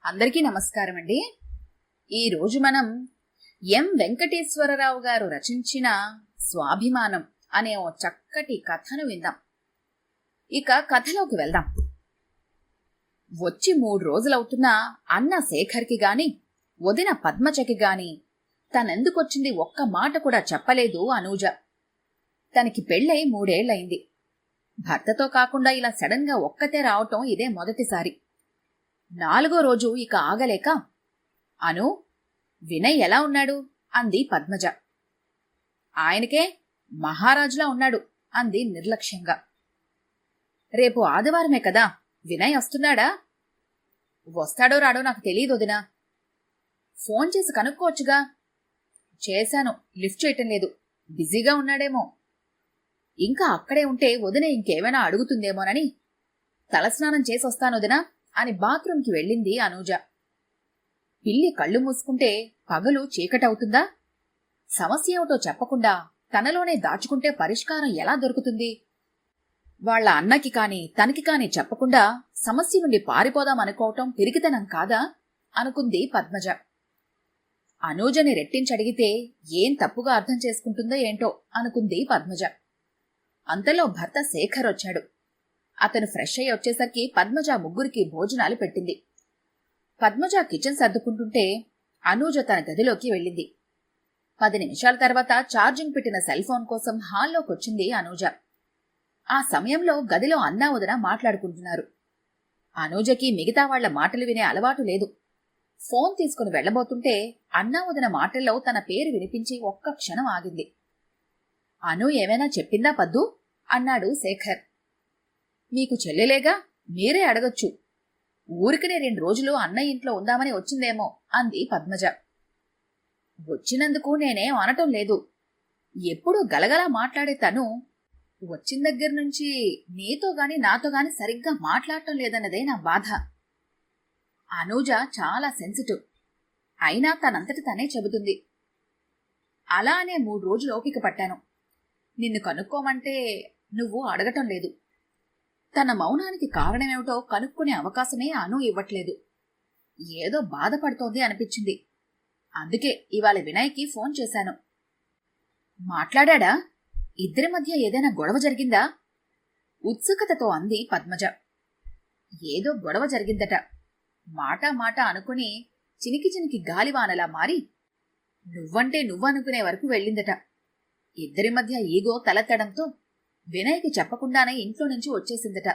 అందరికీ నమస్కారం అండి. ఈరోజు మనం ఎం వెంకటేశ్వరరావు గారు రచించిన స్వాభిమానం అనే ఓ చక్కటి కథను విందాం. ఇక కథలోకి వెళ్దాం. వచ్చి 3 రోజులవుతున్నా అన్న శేఖర్కి గాని వదిన పద్మజకి గాని తనెందుకొచ్చింది ఒక్క మాట కూడా చెప్పలేదు అనూజ. తనకి పెళ్ళై 3 ఏళ్లయింది. భర్తతో కాకుండా ఇలా సడన్ గా ఒక్కతే రావటం ఇదే మొదటిసారి. 4వ రోజు ఇక ఆగలేక, అను, వినయ్ ఎలా ఉన్నాడు అంది పద్మజ. ఆయనకే మహారాజులా ఉన్నాడు అంది నిర్లక్ష్యంగా. రేపు ఆదివారమే కదా, వినయ్ వస్తున్నాడా? వస్తాడో రాడో నాకు తెలీదు వదినా. ఫోన్ చేసి కనుక్కోవచ్చుగా. చేశాను, లిఫ్ట్ చేయటం లేదు. బిజీగా ఉన్నాడేమో. ఇంకా అక్కడే ఉంటే వదిన ఇంకేమైనా అడుగుతుందేమోనని తలస్నానం చేసొస్తాను వదినా అని బాత్రూంకి వెళ్ళింది అనూజ. పిల్లి కళ్ళు మూసుకుంటే పగలు చీకటవుతుందా? సమస్య ఏమిటో చెప్పకుండా తనలోనే దాచుకుంటే పరిష్కారం ఎలా దొరుకుతుంది? వాళ్ల అన్నకి కాని తనకి కాని చెప్పకుండా సమస్య నుండి పారిపోదామనుకోవటం పిరికితనం కాదా అనుకుంది పద్మజ. అనూజని రెట్టించడిగితే ఏం తప్పుగా అర్థం చేసుకుంటుందో ఏంటో అనుకుంది పద్మజ. అంతలో భర్త శేఖర్ వచ్చాడు. అతను ఫ్రెష్ అయ్యి వచ్చేసరికి పద్మజ ముగ్గురికి భోజనాలు పెట్టింది. పద్మజ కిచెన్ సర్దుకుంటుంటే అనూజ తన గదిలోకి వెళ్ళింది. 10 నిమిషాల తర్వాత ఛార్జింగ్ పెట్టిన సెల్ ఫోన్ కోసం హాల్లోకొచ్చింది అనూజ. ఆ సమయంలో గదిలో అన్నా వదిన మాట్లాడుకుంటున్నారు. అనూజకి మిగతా వాళ్ల మాటలు వినే అలవాటు లేదు. ఫోన్ తీసుకుని వెళ్లబోతుంటే అన్నా వదిన మాటల్లో తన పేరు వినిపించి ఒక్క క్షణం ఆగింది. అను ఏమైనా చెప్పిందా పద్దు అన్నాడు శేఖర్. మీకు చెల్లెలేగా, మీరే అడగొచ్చు. ఊరికనే 2 రోజులు అన్నయ్య ఇంట్లో ఉందామని వచ్చిందేమో అంది పద్మజ. వచ్చినందుకు నేనేం అనటం లేదు. ఎప్పుడూ గలగలా మాట్లాడే తను వచ్చిన దగ్గర్నుంచి నీతో గాని నాతో గాని సరిగ్గా మాట్లాడటం లేదన్నదే నా బాధ. అనూజ చాలా సెన్సిటివ్. అయినా తనంతటి తనే చెబుతుంది. అలా అనే 3 రోజులు ఓపిక పట్టాను. నిన్ను కనుక్కోమంటే నువ్వు అడగటం లేదు. తన మౌనానికి కారణమేమిటో కనుక్కునే అవకాశమే అను ఇవ్వట్లేదు. ఏదో బాధపడుతోంది అనిపించింది. అందుకే ఇవాళ వినయ్కి ఫోన్ చేశాను. మాట్లాడా? ఇద్దరి మధ్య ఏదైనా గొడవ జరిగిందా? ఉత్సుకతతో అంది పద్మజ. ఏదో గొడవ జరిగిందట. మాట మాట అనుకుని చినికి చినికి గాలివానలా మారి నువ్వంటే నువ్వనుకునే వరకు వెళ్ళిందట. ఇద్దరి మధ్య ఈగో తలెత్తడంతో వినయ్కి చెప్పకుండానే ఇంట్లో నుంచి వచ్చేసిందట.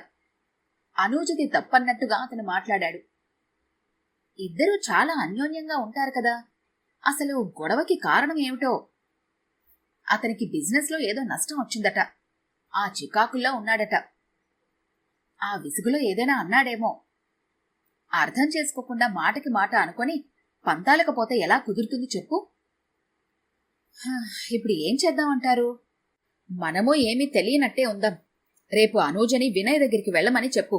అనూజది తప్పన్నట్టుగా అతను మాట్లాడాడు. ఇద్దరూ చాలా అన్యోన్యంగా ఉంటారు కదా, అసలు గొడవకి కారణం ఏమిటో? అతనికి బిజినెస్లో ఏదో నష్టం వచ్చిందట. ఆ చికాకుల్లో ఉన్నాడట. ఆ విసుగులో ఏదైనా అన్నాడేమో. అర్థం చేసుకోకుండా మాటకి మాట అనుకొని పంతాలకపోతే ఎలా కుదురుతుంది చెప్పు? ఇప్పుడు ఏం చేద్దామంటారు? మనమూ ఏమీ తెలియనట్టే ఉందాం. రేపు అనూజని వినయ్ దగ్గరికి వెళ్లమని చెప్పు.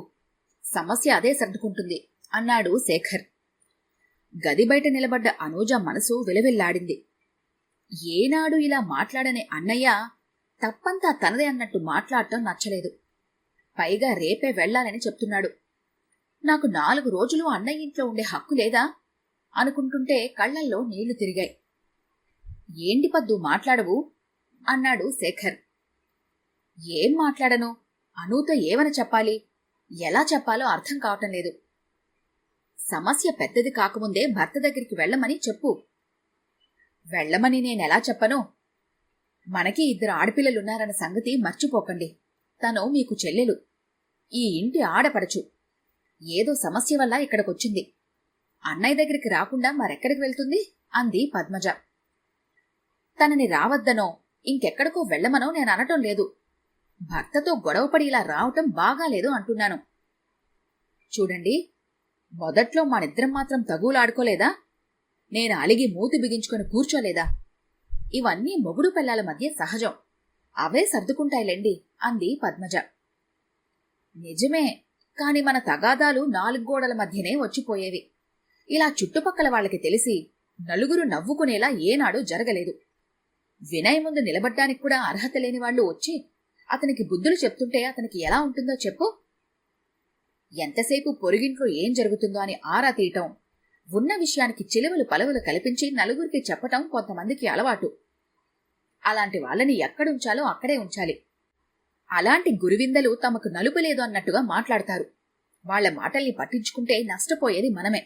సమస్య అదే సర్దుకుంటుంది అన్నాడు శేఖర్. గది బయట నిలబడ్డ అనూజ మనసు విలవిల్లాడింది. ఏనాడు ఇలా మాట్లాడనే అన్నయ్య తప్పంతా తనదే అన్నట్టు మాట్లాడటం నచ్చలేదు. పైగా రేపే వెళ్లాలని చెప్తున్నాడు. నాకు 4 రోజులు అన్నయ్య ఇంట్లో ఉండే హక్కు లేదా అనుకుంటుంటే కళ్లల్లో నీళ్లు తిరిగాయి. ఏంటి పద్దు మాట్లాడవు అన్నాడు శేఖర్. ఏం మాట్లాడను? అనూతో ఏమని చెప్పాలి, ఎలా చెప్పాలో అర్థం కావటం లేదు. సమస్య పెద్దది కాకముందే భర్త దగ్గరికి వెళ్లమని చెప్పు. వెళ్లమని నేనెలా చెప్పను? మనకి 2 ఆడపిల్లలున్నారన్న సంగతి మర్చిపోకండి. తను మీకు చెల్లెలు, ఈ ఇంటి ఆడపడచు. ఏదో సమస్య వల్ల ఇక్కడికొచ్చింది. అన్నయ్య దగ్గరికి రాకుండా మరెక్కడికి వెళ్తుంది అంది పద్మజ. తనని రావద్దనో ఇంకెక్కడికో వెళ్లమనో నేననటం లేదు. భర్తతో గొడవపడి ఇలా రావటం బాగాలేదు అంటున్నాను. చూడండి, మొదట్లో మనిద్దరం మాత్రం తగులాడుకోలేదా? నేను అలిగి మూతి బిగించుకొని కూర్చోలేదా? ఇవన్నీ మొగుడు పెళ్లాల మధ్య సహజం. అవే సర్దుకుంటాయిలెండి అంది పద్మజ. నిజమే, కాని మన తగాదాలు 4 గోడల మధ్యనే వచ్చిపోయేవి. ఇలా చుట్టుపక్కల వాళ్ళకి తెలిసి నలుగురు నవ్వుకునేలా ఏనాడూ జరగలేదు. వినయ్ ముందు నిలబడ్డానికి కూడా అర్హత లేని వాళ్లు వచ్చి అతనికి బుద్ధులు చెప్తుంటే అతనికి ఎలా ఉంటుందో చెప్పు. ఎంతసేపు పొరుగింట్లో ఏం జరుగుతుందో అని ఆరా తీయటం, ఉన్న విషయానికి చిలువలు పలువలు కల్పించి నలుగురికి చెప్పటం కొంతమందికి అలవాటు. అలాంటి వాళ్ళని ఎక్కడుంచాలో అక్కడే ఉంచాలి. అలాంటి గురువిందలు తమకు నలుపు లేదు అన్నట్టుగా మాట్లాడతారు. వాళ్ల మాటల్ని పట్టించుకుంటే నష్టపోయేది మనమే.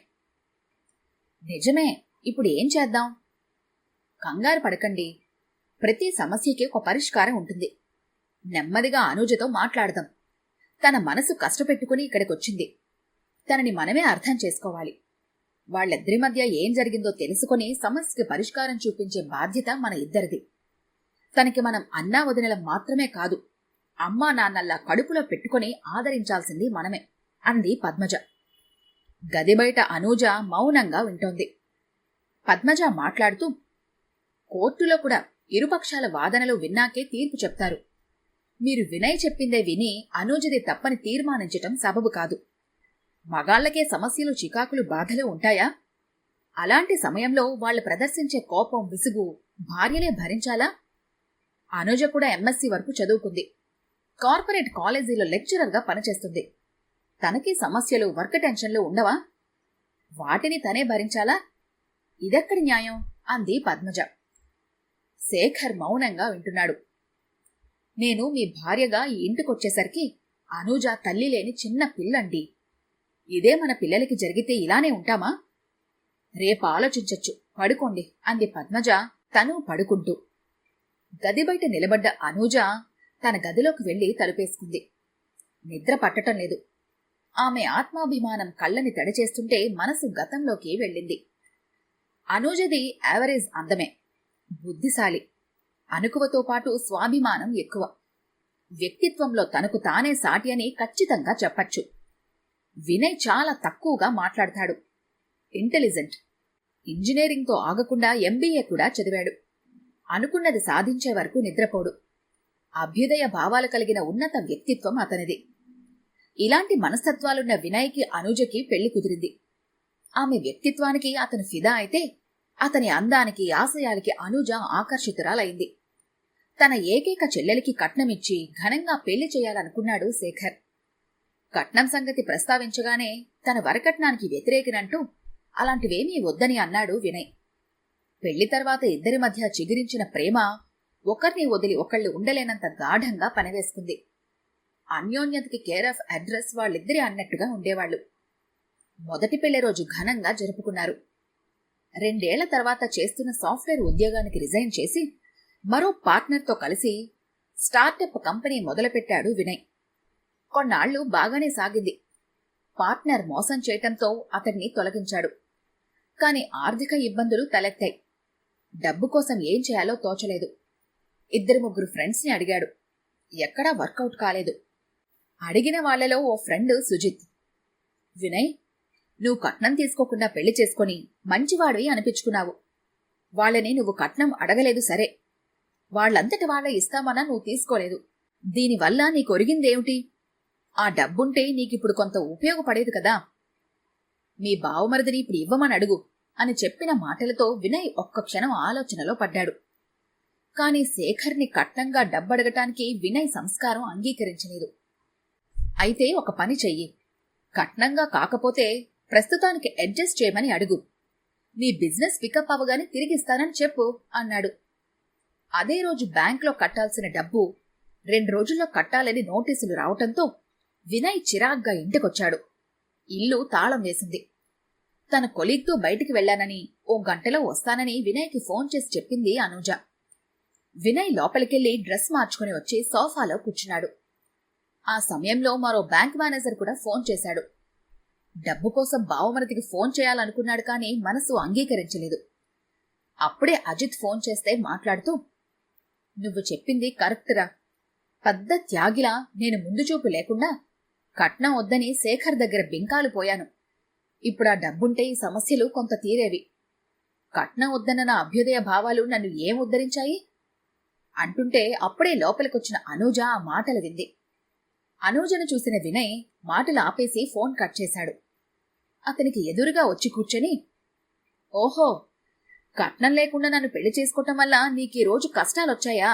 నిజమే, ఇప్పుడు ఏం చేద్దాం? కంగారు పడకండి, ప్రతి సమస్యకి ఒక పరిష్కారం ఉంటుంది. నెమ్మదిగా అనూజతో మాట్లాడదాం. తన మనసు కష్టపెట్టుకుని ఇక్కడికొచ్చింది. తనని మనమే అర్థం చేసుకోవాలి. వాళ్ళిద్దరి మధ్య ఏం జరిగిందో తెలుసుకుని సమస్యకి పరిష్కారం చూపించే బాధ్యత మన ఇద్దరిది. తనకి మనం అన్నా వదినలం మాత్రమే కాదు, అమ్మా నాన్నల్లా కడుపులో పెట్టుకుని ఆదరించాల్సింది మనమే అంది పద్మజ. గది బయట అనూజ మౌనంగా వింటోంది. పద్మజ మాట్లాడుతూ, కోర్టులో కూడా ఇరుపక్షాల వాదనలు విన్నాకే తీర్పు చెప్తారు. మీరు వినయ్ చెప్పిందే విని అనూజది తప్పని తీర్మానించటం సబబు కాదు. మగాళ్లకే సమస్యలు, చికాకులు, బాధలు ఉంటాయా? అలాంటి సమయంలో వాళ్ళు ప్రదర్శించే కోపం, విసుగు భార్యలే భరించాలా? అనూజ కూడా ఎంఎస్సీ వరకు చదువుకుంది. కార్పొరేట్ కాలేజీలో లెక్చరర్గా పనిచేస్తుంది. తనకి సమస్యలు, వర్క్ టెన్షన్లు ఉండవా? వాటిని తనే భరించాలా? ఇదెక్కడి న్యాయం అంది పద్మజ. శేఖర్ మౌనంగా వింటున్నాడు. నేను మీ భార్యగా ఈ ఇంటికొచ్చేసరికి అనూజ తల్లి లేని చిన్న పిల్లండి. ఇదే మన పిల్లలకి జరిగితే ఇలానే ఉంటామా? రేపు ఆలోచించొచ్చు, పడుకోండి అంది పద్మజ తను పడుకుంటూ. గది బయట నిలబడ్డ అనూజ తన గదిలోకి వెళ్లి తలుపేసుకుంది. నిద్ర పట్టటం లేదు. ఆమె ఆత్మాభిమానం కళ్ళని తడిచేస్తుంటే మనసు గతంలోకి వెళ్ళింది. అనూజది యావరేజ్ అందమే, బుద్ధిశాలి, అనుకువతో పాటు స్వాభిమానం ఎక్కువ. వ్యక్తిత్వంలో తనకు తానే సాటి అని ఖచ్చితంగా చెప్పచ్చు. వినయ్ చాలా తక్కువగా మాట్లాడతాడు. ఇంటెలిజెంట్. ఇంజనీరింగ్తో ఆగకుండా ఎంబీఏ కూడా చదివాడు. అనుకున్నది సాధించే వరకు నిద్రపోడు. అభ్యుదయ భావాలు కలిగిన ఉన్నత వ్యక్తిత్వం అతనిది. ఇలాంటి మనస్తత్వాలున్న వినయ్కి అనూజకి పెళ్లి కుదిరింది. ఆమె వ్యక్తిత్వానికి అతను ఫిదా అయితే, అతని అందానికి, ఆశయాలకి అనూజ ఆకర్షితురాలైంది. తన ఏకైక చెల్లెలికి కట్నమిచ్చి ఘనంగా పెళ్లి చేయాలనుకున్నాడు శేఖర్. కట్నం సంగతి ప్రస్తావించగానే తన వరకట్నానికి వ్యతిరేకినంటూ అలాంటివేమీ వద్దని అన్నాడు వినయ్. పెళ్లి తర్వాత ఇద్దరి మధ్య చిగురించిన ప్రేమ ఒకరిని వదిలి ఒకళ్ళు ఉండలేనంత గాఢంగా పనివేసుకుంది. అన్యోన్యతకి కేర్ ఆఫ్ అడ్రస్ వాళ్ళిద్దరి అన్నట్టుగా ఉండేవాళ్లు. మొదటి పెళ్లి రోజు ఘనంగా జరుపుకున్నారు. 2 ఏళ్ల తర్వాత చేస్తున్న సాఫ్ట్వేర్ ఉద్యోగానికి రిజైన్ చేసి మరో పార్ట్నర్తో కలిసి స్టార్టప్ కంపెనీ మొదలుపెట్టాడు వినయ్. కొన్నాళ్లు బాగానే సాగింది. పార్ట్నర్ మోసం చేయటంతో అతన్ని తొలగించాడు. కాని ఆర్థిక ఇబ్బందులు తలెత్తాయి. డబ్బు కోసం ఏం చేయాలో తోచలేదు. 2-3 ఫ్రెండ్స్ని అడిగాడు. ఎక్కడా వర్కౌట్ కాలేదు. అడిగిన వాళ్లలో ఓ ఫ్రెండ్ సుజిత్. వినయ్, నువ్వు కట్నం తీసుకోకుండా పెళ్లి చేసుకుని మంచివాడివి అనిపించుకున్నావు. వాళ్ళని నువ్వు కట్నం అడగలేదు సరే, వాళ్లంతటి వాళ్ళ ఇస్తామన్నా నువ్వు తీసుకోలేదు. దీనివల్ల నీకొరిగిందేమిటి? ఆ డబ్బుంటే నీకిప్పుడు కొంత ఉపయోగపడేది కదా. మీ బావమరిదిని ఇప్పుడు ఇవ్వమని అడుగు అని చెప్పిన మాటలతో వినయ్ ఒక్క క్షణం ఆలోచనలో పడ్డాడు. కాని శేఖర్ని కట్నంగా డబ్బడగటానికి వినయ్ సంస్కారం అంగీకరించలేదు. అయితే ఒక పని చెయ్యి, కట్నంగా కాకపోతే ప్రస్తుతానికి అడ్జస్ట్ చేయమని అడుగు. నీ బిజినెస్ పికప్ అవగానే తిరిగిస్తానని చెప్పు అన్నాడు. అదే రోజు బ్యాంకులో కట్టాల్సిన డబ్బు 2 రోజుల్లో కట్టాలని నోటీసులు రావటంతో వినయ్ చిరాగ్గా ఇంటికొచ్చాడు. ఇల్లు తాళం వేసింది. తన కొలీగ్తో బయటికి వెళ్లానని, ఓ గంటలో వస్తానని వినయ్కి ఫోన్ చేసి చెప్పింది అనూజ. వినయ్ లోపలికెళ్లి డ్రెస్ మార్చుకుని వచ్చి సోఫాలో కూర్చున్నాడు. ఆ సమయంలో మరో బ్యాంక్ మేనేజర్ కూడా ఫోన్ చేశాడు. డబ్బు కోసం బావమరిదికి ఫోన్ చేయాలనుకున్నాడు కాని మనసు అంగీకరించలేదు. అప్పుడే అజిత్ ఫోన్ చేస్తే మాట్లాడుతూ, నువ్వు చెప్పింది కరెక్టురా. పెద్ద త్యాగిలా నేను ముందు చూపు లేకుండా కట్నం వద్దని శేఖర్ దగ్గర బింకాలు పోయాను. ఇప్పుడా డబ్బుంటే ఈ సమస్యలు కొంత తీరేవి. కట్నం వద్దన్న నా అభ్యుదయ భావాలు నన్ను ఏం ఉద్ధరించాయి అంటుంటే అప్పుడే లోపలికొచ్చిన అనూజ ఆ మాటలు వింది. అనూజను చూసిన వినయ్ మాటలు ఆపేసి ఫోన్ కట్ చేశాడు. అతనికి ఎదురుగా వచ్చి కూర్చొని, ఓహో, కట్నం లేకుండా నన్ను పెళ్లి చేసుకోవటం వల్ల నీకీ రోజు కష్టాలొచ్చాయా?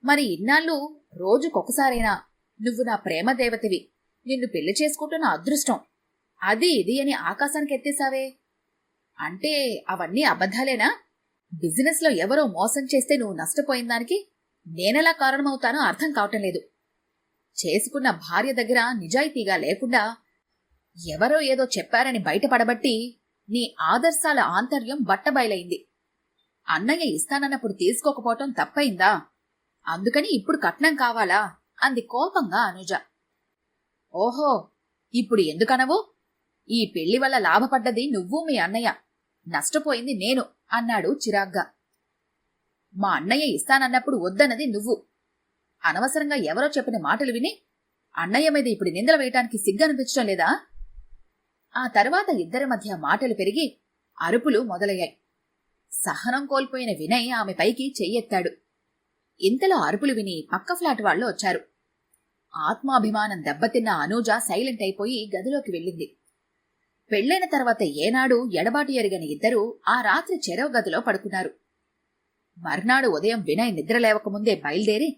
మరి ఇన్నాళ్ళు రోజుకొకసారైనా నువ్వు నా ప్రేమ దేవతవి, నిన్ను పెళ్లి చేసుకుంటున్న అదృష్టం, అది ఇది అని ఆకాశానికి ఎత్తేసావే. అంటే అవన్నీ అబద్ధాలేనా? బిజినెస్లో ఎవరో మోసం చేస్తే నువ్వు నష్టపోయిన దానికి నేనెలా కారణమవుతానో అర్థం కావటం లేదు. చేసుకున్న భార్య దగ్గర నిజాయితీగా లేకుండా ఎవరో ఏదో చెప్పారని బయటపడబట్టి నీ ఆదర్శాల ఆంతర్యం బట్టబయలైంది. అన్నయ్య ఇస్తానన్నప్పుడు తీసుకోకపోవటం తప్పయిందా? అందుకని ఇప్పుడు కట్నం కావాలా? అంది కోపంగా అనుజ. ఓహో, ఇప్పుడు ఎందుకనవు? ఈ పెళ్లి వల్ల లాభపడ్డది నువ్వు మీ అన్నయ్య, నష్టపోయింది నేను అన్నాడు చిరాగ్గా. మా అన్నయ్య ఇస్తానన్నప్పుడు వద్దన్నది నువ్వు. అనవసరంగా ఎవరో చెప్పిన మాటలు విని అన్నయ్య మీద ఇప్పుడు నిందలు వేయటానికి సిగ్గనిపించడం లేదా? ఆ తర్వాత ఇద్దరి మధ్య మాటలు పెరిగి అరుపులు మొదలయ్యాయి. సహనం కోల్పోయిన వినయ్ ఆమె పైకి చెయ్యెత్తాడు. ఇంతలో అరుపులు విని పక్క ఫ్లాట్ వాళ్ళు వచ్చారు. ఆత్మాభిమానం దెబ్బతిన్న అనూజ సైలెంట్ అయిపోయి గదిలోకి వెళ్ళింది. పెళ్లైన తర్వాత ఏనాడు ఎడబాటు ఎరగని ఇద్దరూ ఆ రాత్రి చెరవ గదిలో పడుకున్నారు. మర్నాడు ఉదయం వినయ్ నిద్రలేవకముందే బయలుదేరి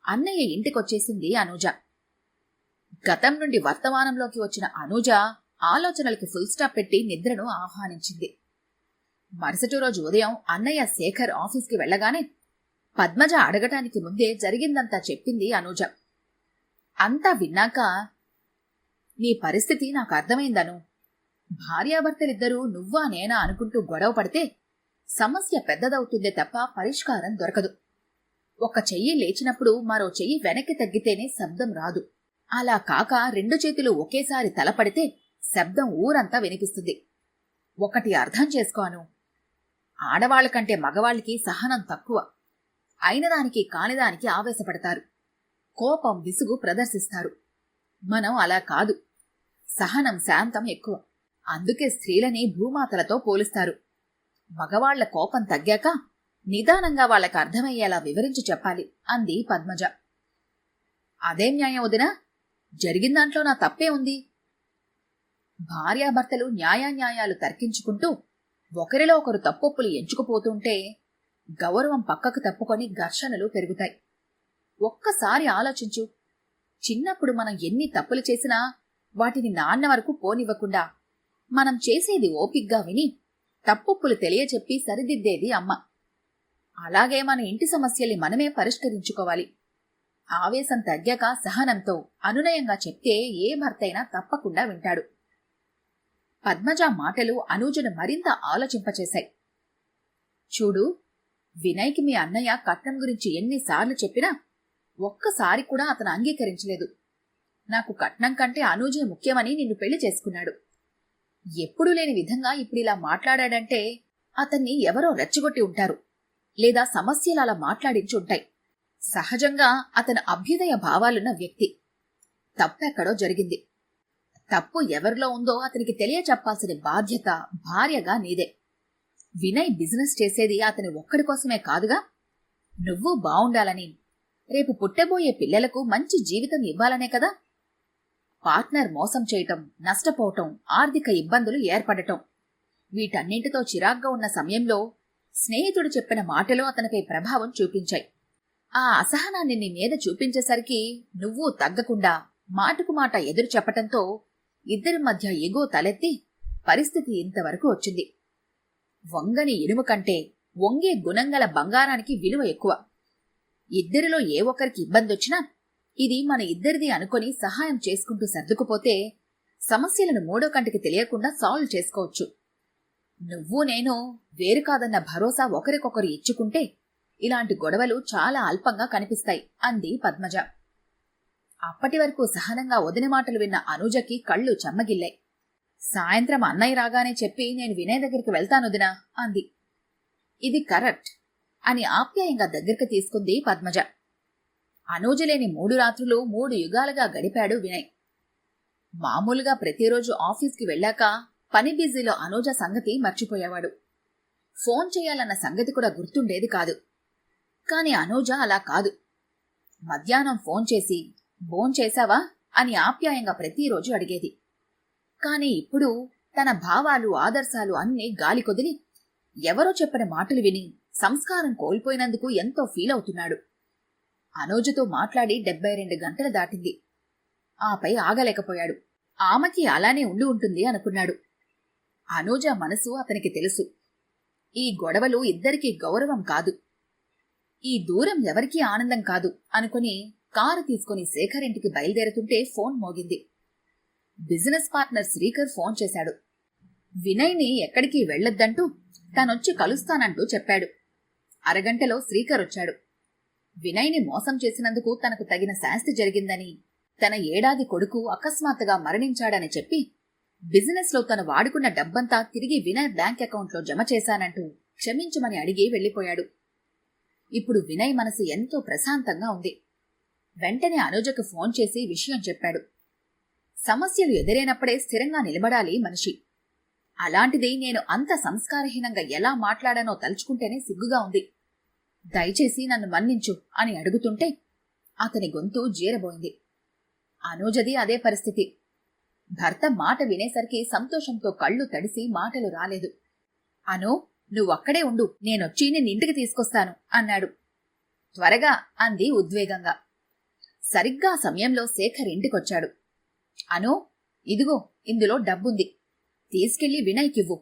అన్నయ్య ఇంటికొచ్చేసింది అనూజ. గతం నుండి వర్తమానంలోకి వచ్చిన అనూజ ఆలోచనలకి ఫుల్ స్టాప్ పెట్టి నిద్రను ఆహ్వానించింది. మరుసటి రోజు ఉదయం అన్నయ్య శేఖర్ ఆఫీస్కి వెళ్లగానే పద్మజ అడగటానికి ముందే జరిగిందంతా చెప్పింది అనూజ. అంతా విన్నాక, నీ పరిస్థితి నాకు అర్థమైందను. భార్యాభర్తలిద్దరూ నువ్వా నేనా అనుకుంటూ గొడవ పడితే సమస్య పెద్దదవుతుందే తప్ప పరిష్కారం దొరకదు. ఒక చెయ్యి లేచినప్పుడు మరో చెయ్యి వెనక్కి తగ్గితేనే శబ్దం రాదు. అలా కాక రెండు చేతులు ఒకేసారి తలపడితే శబ్దం ఊరంతా వినిపిస్తుంది. ఒకటి అర్థం చేసుకోను, ఆడవాళ్ల కంటే మగవాళ్ళకి సహనం తక్కువ. అయినదానికి కానిదానికి ఆవేశపడతారు, కోపం విసుగు ప్రదర్శిస్తారు. మనం అలా కాదు, సహనం శాంతం ఎక్కువ. అందుకే స్త్రీలని భూమాతలతో పోలుస్తారు. మగవాళ్ల కోపం తగ్గాక నిదానంగా వాళ్లకు అర్థమయ్యేలా వివరించి చెప్పాలి అంది పద్మజ. అదేం న్యాయం వదినా? జరిగిన దాంట్లో నా తప్పే ఉంది. భార్యాభర్తలు న్యాయాన్యాయాలు తర్కించుకుంటూ ఒకరిలో ఒకరు తప్పొప్పులు ఎంచుకుపోతుంటే గౌరవం పక్కకు తప్పుకొని ఘర్షణలు పెరుగుతాయి. ఒక్కసారి ఆలోచించు. చిన్నప్పుడు మనం ఎన్ని తప్పులు చేసినా వాటిని నాన్న వరకు పోనివ్వకుండా మనం చేసేది ఓపిగ్గా విని తప్పొప్పులు తెలియచెప్పి సరిదిద్దేది అమ్మ. అలాగే మన ఇంటి సమస్యల్ని మనమే పరిష్కరించుకోవాలి. ఆవేశం తగ్గాక సహనంతో అనునయంగా చెప్తే ఏ భర్తైనా తప్పకుండా వింటాడు. పద్మజ మాటలు అనూజను మరింత ఆలోచింపచేశాయి. చూడు, వినయ్కి మీ అన్నయ్య కట్నం గురించి ఎన్నిసార్లు చెప్పినా ఒక్కసారి కూడా అతను అంగీకరించలేదు. నాకు కట్నం కంటే అనూజే ముఖ్యమని నిన్ను పెళ్లి చేసుకున్నాడు. ఎప్పుడూ లేని విధంగా ఇప్పుడిలా మాట్లాడాడంటే అతన్ని ఎవరో రెచ్చగొట్టి ఉంటారు, లేదా సమస్యలు అలా మాట్లాడించి ఉంటాయి. సహజంగా అతను అభ్యుదయ భావాలున్న వ్యక్తి. తప్పెక్కడో జరిగింది. తప్పు ఎవరిలో ఉందో అతనికి తెలియచెప్పాల్సిన బాధ్యత భార్యగా నీదే. వినయ్ బిజినెస్ చేసేది అతని ఒక్కడి కోసమే కాదుగా, నువ్వు బావుండాలని, రేపు పుట్టబోయే పిల్లలకు మంచి జీవితం ఇవ్వాలనే కదా. పార్ట్నర్ మోసం చేయటం, నష్టపోవటం, ఆర్థిక ఇబ్బందులు ఏర్పడటం, వీటన్నింటితో చిరాగ్గా ఉన్న సమయంలో స్నేహితుడు చెప్పిన మాటలు అతనిపై ప్రభావం చూపించాయి. ఆ అసహనాన్ని నీ మీద చూపించేసరికి నువ్వు తగ్గకుండా మాటకు మాట ఎదురు చెప్పటంతో ఇద్దరి మధ్య ఎగో తలెత్తి పరిస్థితి ఇంతవరకు వచ్చింది. వంగని ఇనుము కంటే వంగే గుణంగల బంగారానికి విలువ ఎక్కువ. ఇద్దరిలో ఏ ఒక్కరికి ఇబ్బందొచ్చినా ఇది మన ఇద్దరిది అనుకొని సహాయం చేసుకుంటూ సర్దుకుపోతే సమస్యలను మూడో కంటికి తెలియకుండా సాల్వ్ చేసుకోవచ్చు. నువ్వు నేను వేరు కాదన్న భరోసా ఒకరికొకరు ఇచ్చుకుంటే ఇలాంటి గొడవలు చాలా అల్పంగా కనిపిస్తాయి అంది పద్మజ. అప్పటి వరకు సహనంగా వదిన మాటలు విన్న అనూజకి కళ్ళు చెమ్మగిల్లాయి. సాయంత్రం అన్నయ్య రాగానే చెప్పి నేను వినయ్ దగ్గరికి వెళ్తానొదినా అంది. ఇది కరెక్ట్ అని ఆప్యాయంగా దగ్గరికి తీసుకుంది పద్మజ. అనూజ లేని 3 రాత్రులు 3 యుగాలుగా గడిపాడు వినయ్. మామూలుగా ప్రతిరోజు ఆఫీస్కి వెళ్ళాక పని బిజీలో అనూజ సంగతి మర్చిపోయేవాడు. ఫోన్ చేయాలన్న సంగతి కూడా గుర్తుండేది కాదు. కాని అనూజ అలా కాదు. మధ్యాహ్నం ఫోన్ చేసి భోంచేశావా అని ఆప్యాయంగా ప్రతిరోజు అడిగేది. కాని ఇప్పుడు తన భావాలు ఆదర్శాలు అన్నీ గాలి కొదిలి ఎవరో చెప్పిన మాటలు విని సంస్కారం కోల్పోయినందుకు ఎంతో ఫీల్ అవుతున్నాడు. అనూజతో మాట్లాడి 72 గంటలు దాటింది. ఆపై ఆగలేకపోయాడు. ఆమెకి అలానే ఉండి ఉంటుంది అనుకున్నాడు. అనూజ మనసు అతనికి తెలుసు. ఈ గొడవలు ఇద్దరికీ గౌరవం కాదు, ఈ దూరం ఎవరికీ ఆనందం కాదు అనుకుని కారు తీసుకుని శేఖర్ ఇంటికి బయలుదేరుతుంటే ఫోన్ మోగింది. బిజినెస్ పార్ట్నర్ శ్రీకర్ ఫోన్ చేశాడు. వినయ్ని ఎక్కడికి వెళ్లొద్దంటూ తనొచ్చి కలుస్తానంటూ చెప్పాడు. అరగంటలో శ్రీకర్ వచ్చాడు. వినయ్ని మోసం చేసినందుకు తనకు తగిన శాస్తి జరిగిందని, తన ఏడాది కొడుకు అకస్మాత్తుగా మరణించాడని చెప్పి బిజినెస్ లో తను వాడుకున్న డబ్బంతా తిరిగి వినయ్ బ్యాంక్ అకౌంట్లో జమ చేశానంటూ క్షమించమని అడిగి వెళ్లిపోయాడు. ఇప్పుడు వినయ్ మనసు ఎంతో ప్రశాంతంగా ఉంది. వెంటనే అనుజకు ఫోన్ చేసి విషయం చెప్పాడు. సమస్యలు ఎదురైనప్పుడే స్థిరంగా నిలబడాలి మనిషి. అలాంటిది నేను అంత సంస్కారహీనంగా ఎలా మాట్లాడానో తలుచుకుంటేనే సిగ్గుగా ఉంది. దయచేసి నన్ను మన్నించు అని అడుగుతుంటే అతని గొంతు జీరబోయింది. అనూజది అదే పరిస్థితి. భర్త మాట వినేసరికి సంతోషంతో కళ్ళు తడిసి మాటలు రాలేదు. అను, నువ్వక్కడే ఉండు, నేనొచ్చి నిన్నింటికి తీసుకొస్తాను అన్నాడు. త్వరగా అంది ఉద్వేగంగా. సరిగ్గా సమయంలో శేఖర్ ఇంటికొచ్చాడు. అను, ఇదిగో ఇందులో డబ్బుంది, తీసుకెళ్లి వినయ్కివ్వు.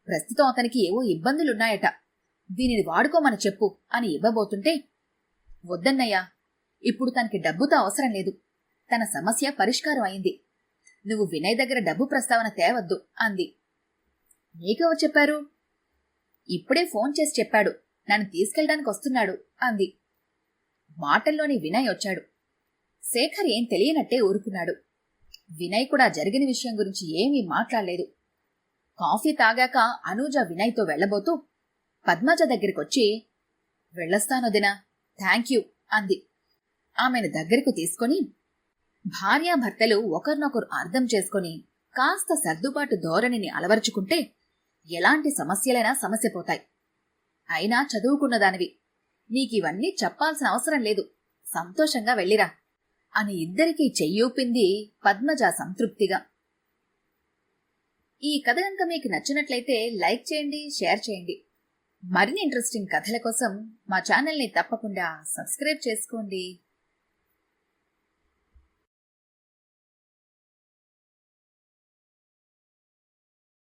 ప్రస్తుతం అతనికి ఏవో ఇబ్బందులున్నాయట, దీనిని వాడుకోమని చెప్పు అని ఇవ్వబోతుంటే, వద్దన్నయ్యా, ఇప్పుడు తనకి డబ్బుతో అవసరం లేదు, తన సమస్య పరిష్కారం అయింది. నువ్వు వినయ్ దగ్గర డబ్బు ప్రస్తావన తేవద్దు అంది. నీకెవరు చెప్పారు? ఇప్పుడే ఫోన్ చేసి చెప్పాడు, నన్ను తీసుకెళ్ళడానికి వస్తున్నాడు అంది. మాటల్లోని వినయ్ వచ్చాడు. శేఖర్ ఏం తెలియనట్టే ఊరుకున్నాడు. వినయ్ కూడా జరిగిన విషయం గురించి ఏమీ మాట్లాడలేదు. కాఫీ తాగాక అనూజ వినయ్తో వెళ్లబోతూ పద్మజ దగ్గరికొచ్చి, వెళ్ళొస్తానొదినా, థ్యాంక్యూ అంది. ఆమెను దగ్గరకు తీసుకుని, భార్యాభర్తలు ఒకరినొకరు అర్థం చేసుకుని కాస్త సర్దుబాటు ధోరణిని అలవరుచుకుంటే ఎలాంటి సమస్యలైనా సమస్యపోతాయి. అయినా చదువుకున్నదానివి, నీకివన్నీ చెప్పాల్సిన అవసరం లేదు, సంతోషంగా వెళ్ళిరా అని ఇద్దరికీ చెయ్యూపింది పద్మజ సంతృప్తిగా. ఈ కథ కనుక మీకు నచ్చినట్లయితే లైక్ చేయండి, షేర్ చేయండి. మరిన్ని ఇంట్రెస్టింగ్ కథల కోసం మా ఛానల్ని తప్పకుండా సబ్స్క్రైబ్ చేసుకోండి.